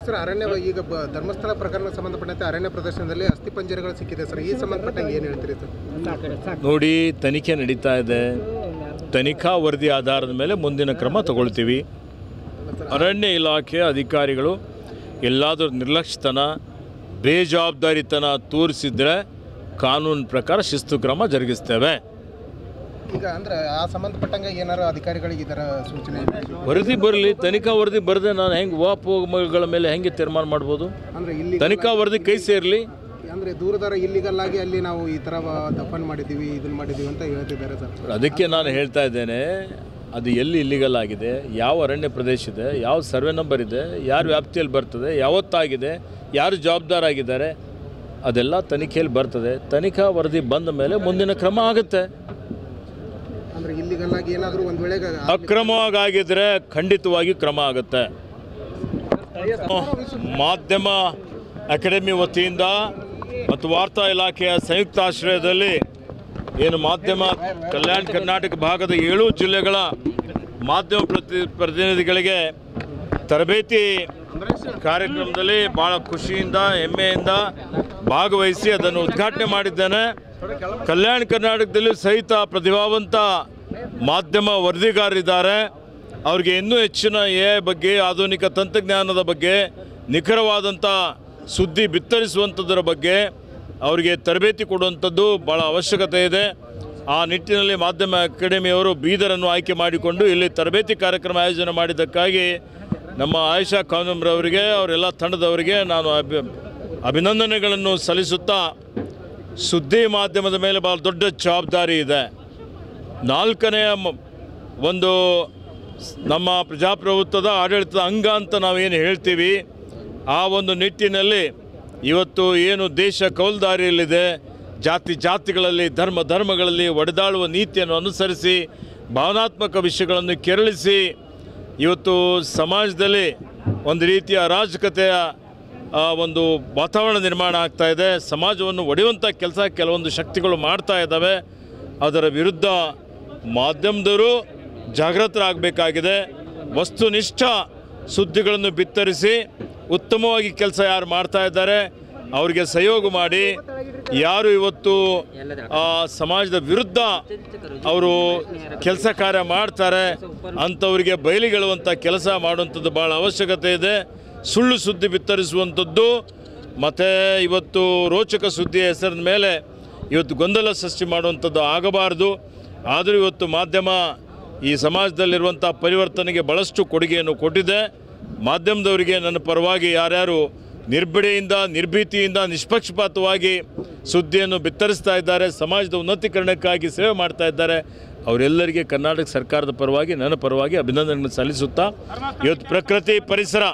Sir ಅರಣ್ಯ ಈಗ ಧರ್ಮಸ್ಥಳ ಪ್ರಕರಣಕ್ಕೆ ಸಂಬಂಧಪಟ್ಟಂತೆ ಅರಣ್ಯ ಪ್ರದರ್ಶನದಲ್ಲಿ ಅಸ್ಥಿಪಂಜರಗಳು ಸಿಕ್ಕಿದೆ ಸರ್, ಈ ಸಂಬಂಧಪಟ್ಟಂಗೆ ಏನು ಹೇಳ್ತೀರಿ ಸರ್? ನೋಡಿ, ತನಿಖೆ ನಡೀತಾ ಇದೆ. ತನಿಖಾ ವರದಿ ಆಧಾರದ ಮೇಲೆ ಮುಂದಿನ ಕ್ರಮ ತಗೊಳ್ತೀವಿ. ಅರಣ್ಯ ಇಲಾಖೆ ಅಧಿಕಾರಿಗಳು ಎಲ್ಲಾದರೂ ನಿರ್ಲಕ್ಷ್ಯತನ, ಬೇಜವಾಬ್ದಾರಿತನ ತೋರಿಸಿದ್ರೆ ಕಾನೂನು ಪ್ರಕಾರ ಶಿಸ್ತು ಕ್ರಮ ಜರುಗಿಸ್ತೇವೆ. ಈಗ ಅಂದ್ರೆ ಆ ಸಂಬಂಧಪಟ್ಟಂಗೆ ಏನಾರು ಅಧಿಕಾರಿಗಳಿಗೆ ಇದರ ಸೂಚನೆ ವರದಿ ಬರಲಿ. ತನಿಖಾ ವರದಿ ಬರದೆ ನಾನು ಹೆಂಗೆ ವಾಪಗಳ ಮೇಲೆ ಹೆಂಗೆ ತೀರ್ಮಾನ ಮಾಡ್ಬೋದು? ಅಂದ್ರೆ ಇಲ್ಲಿ ತನಿಖಾ ವರದಿ ಕೈ ಸೇರಲಿ. ಅಂದ್ರೆ ದೂರದರ ಇಲ್ಲಿಗಲ್ ಆಗಿ ಅಲ್ಲಿ ನಾವು ಈ ಥರ ದಫನ್ ಮಾಡಿದ್ದೀವಿ, ಇದನ್ನ ಮಾಡಿದ್ದೀವಿ ಅಂತ ಹೇಳ್ತಿದ್ದಾರೆ ಸರ್. ಅದಕ್ಕೆ ನಾನು ಹೇಳ್ತಾ ಇದ್ದೇನೆ, ಅದು ಎಲ್ಲಿ ಇಲ್ಲಿಗಲ್ ಆಗಿದೆ, ಯಾವ ಅರಣ್ಯ ಪ್ರದೇಶ ಇದೆ, ಯಾವ ಸರ್ವೆ ನಂಬರ್ ಇದೆ, ಯಾರ ವ್ಯಾಪ್ತಿಯಲ್ಲಿ ಬರ್ತದೆ, ಯಾವತ್ತಾಗಿದೆ, ಯಾರು ಜವಾಬ್ದಾರಾಗಿದ್ದಾರೆ, ಅದೆಲ್ಲ ತನಿಖೆಯಲ್ಲಿ ಬರ್ತದೆ. ತನಿಖಾ ವರದಿ ಬಂದ ಮೇಲೆ ಮುಂದಿನ ಕ್ರಮ ಆಗುತ್ತೆ. ಅಂದ್ರೆ ಇಲ್ಲಿಗಲ್ ಆಗಿ ಏನಾದರೂ ಒಂದು ವೇಳೆ ಅಕ್ರಮವಾಗಿದ್ದರೆ ಖಂಡಿತವಾಗಿ ಕ್ರಮ ಆಗುತ್ತೆ. ಮಾಧ್ಯಮ ಅಕಾಡೆಮಿ ವತಿಯಿಂದ ಮತ್ತು ವಾರ್ತಾ ಇಲಾಖೆಯ ಸಂಯುಕ್ತ ಆಶ್ರಯದಲ್ಲಿ ಏನು ಮಾಧ್ಯಮ ಕಲ್ಯಾಣ ಕರ್ನಾಟಕ ಭಾಗದ 7 ಜಿಲ್ಲೆಗಳ ಮಾಧ್ಯಮ ಪ್ರತಿನಿಧಿಗಳಿಗೆ ತರಬೇತಿ ಕಾರ್ಯಕ್ರಮದಲ್ಲಿ ಭಾಳ ಖುಷಿಯಿಂದ ಹೆಮ್ಮೆಯಿಂದ ಭಾಗವಹಿಸಿ ಅದನ್ನು ಉದ್ಘಾಟನೆ ಮಾಡಿದ್ದೇನೆ. ಕಲ್ಯಾಣ ಕರ್ನಾಟಕದಲ್ಲಿ ಸಹಿತ ಪ್ರತಿಭಾವಂತ ಮಾಧ್ಯಮ ವರದಿಗಾರರಿದ್ದಾರೆ. ಅವರಿಗೆ ಇನ್ನೂ ಹೆಚ್ಚಿನ AI ಬಗ್ಗೆ, ಆಧುನಿಕ ತಂತ್ರಜ್ಞಾನದ ಬಗ್ಗೆ, ನಿಖರವಾದಂಥ ಸುದ್ದಿ ಬಿತ್ತರಿಸುವಂಥದ್ದರ ಬಗ್ಗೆ ಅವರಿಗೆ ತರಬೇತಿ ಕೊಡುವಂಥದ್ದು ಭಾಳ ಅವಶ್ಯಕತೆ ಇದೆ. ಆ ನಿಟ್ಟಿನಲ್ಲಿ ಮಾಧ್ಯಮ ಅಕಾಡೆಮಿಯವರು ಬೀದರನ್ನು ಆಯ್ಕೆ ಮಾಡಿಕೊಂಡು ಇಲ್ಲಿ ತರಬೇತಿ ಕಾರ್ಯಕ್ರಮ ಆಯೋಜನೆ ಮಾಡಿದ್ದಕ್ಕಾಗಿ ನಮ್ಮ ಆಯಿಷಾ ಖಾನಮ್ರವರಿಗೆ, ಅವರೆಲ್ಲ ತಂಡದವರಿಗೆ ನಾನು ಅಭಿನಂದನೆಗಳನ್ನು ಸಲ್ಲಿಸುತ್ತಾ, ಸುದ್ದಿ ಮಾಧ್ಯಮದ ಮೇಲೆ ಭಾಳ ದೊಡ್ಡ ಜವಾಬ್ದಾರಿ ಇದೆ. 4ನೆಯ ಒಂದು ನಮ್ಮ ಪ್ರಜಾಪ್ರಭುತ್ವದ ಆಡಳಿತದ ಅಂಗ ಅಂತ ನಾವೇನು ಹೇಳ್ತೀವಿ, ಆ ಒಂದು ನಿಟ್ಟಿನಲ್ಲಿ ಇವತ್ತು ಏನು ದೇಶ ಕೌಲ್ದಾರಿಯಲ್ಲಿದೆ, ಜಾತಿಗಳಲ್ಲಿ ಧರ್ಮಗಳಲ್ಲಿ ಒಡೆದಾಳುವ ನೀತಿಯನ್ನು ಅನುಸರಿಸಿ ಭಾವನಾತ್ಮಕ ವಿಷಯಗಳನ್ನು ಕೆರಳಿಸಿ ಇವತ್ತು ಸಮಾಜದಲ್ಲಿ ಒಂದು ರೀತಿಯ ಅರಾಜಕತೆಯ ಒಂದು ವಾತಾವರಣ ನಿರ್ಮಾಣ ಆಗ್ತಾ ಇದೆ. ಸಮಾಜವನ್ನು ಒಡೆಯುವಂಥ ಕೆಲಸ ಕೆಲವೊಂದು ಶಕ್ತಿಗಳು ಮಾಡ್ತಾ ಇದ್ದಾವೆ. ಅದರ ವಿರುದ್ಧ ಮಾಧ್ಯಮದವರು ಜಾಗೃತರಾಗಬೇಕಾಗಿದೆ. ವಸ್ತುನಿಷ್ಠ ಸುದ್ದಿಗಳನ್ನು ಬಿತ್ತರಿಸಿ ಉತ್ತಮವಾಗಿ ಕೆಲಸ ಯಾರು ಮಾಡ್ತಾ ಇದ್ದಾರೆ ಅವರಿಗೆ ಸಹಯೋಗ ಮಾಡಿ, ಯಾರು ಇವತ್ತು ಸಮಾಜದ ವಿರುದ್ಧ ಅವರು ಕೆಲಸ ಕಾರ್ಯ ಮಾಡ್ತಾರೆ ಅಂಥವರಿಗೆ ಬಯಲಿಗೆಳುವಂಥ ಕೆಲಸ ಮಾಡುವಂಥದ್ದು ಭಾಳ ಅವಶ್ಯಕತೆ ಇದೆ. ಸುಳ್ಳು ಸುದ್ದಿ ಬಿತ್ತರಿಸುವಂಥದ್ದು ಮತ್ತು ಇವತ್ತು ರೋಚಕ ಸುದ್ದಿಯ ಹೆಸರಿನ ಮೇಲೆ ಇವತ್ತು ಗೊಂದಲ ಸೃಷ್ಟಿ ಮಾಡುವಂಥದ್ದು ಆಗಬಾರ್ದು. ಆದರೂ ಇವತ್ತು ಮಾಧ್ಯಮ ಈ ಸಮಾಜದಲ್ಲಿರುವಂಥ ಪರಿವರ್ತನೆಗೆ ಭಾಳಷ್ಟು ಕೊಡುಗೆಯನ್ನು ಕೊಟ್ಟಿದೆ. ಮಾಧ್ಯಮದವರಿಗೆ ನನ್ನ ಪರವಾಗಿ ಯಾರ್ಯಾರು ನಿರ್ಭೀತಿಯಿಂದ ನಿಷ್ಪಕ್ಷಪಾತವಾಗಿ ಸುದ್ದಿಯನ್ನು ಬಿತ್ತರಿಸ್ತಾ ಇದ್ದಾರೆ, ಸಮಾಜದ ಉನ್ನತೀಕರಣಕ್ಕಾಗಿ ಸೇವೆ ಮಾಡ್ತಾ ಇದ್ದಾರೆ, ಅವರೆಲ್ಲರಿಗೆ ಕರ್ನಾಟಕ ಸರ್ಕಾರದ ಪರವಾಗಿ ನನ್ನ ಪರವಾಗಿ ಅಭಿನಂದನೆಗಳನ್ನು ಸಲ್ಲಿಸುತ್ತಾ, ಇವತ್ತು ಪ್ರಕೃತಿ ಪರಿಸರ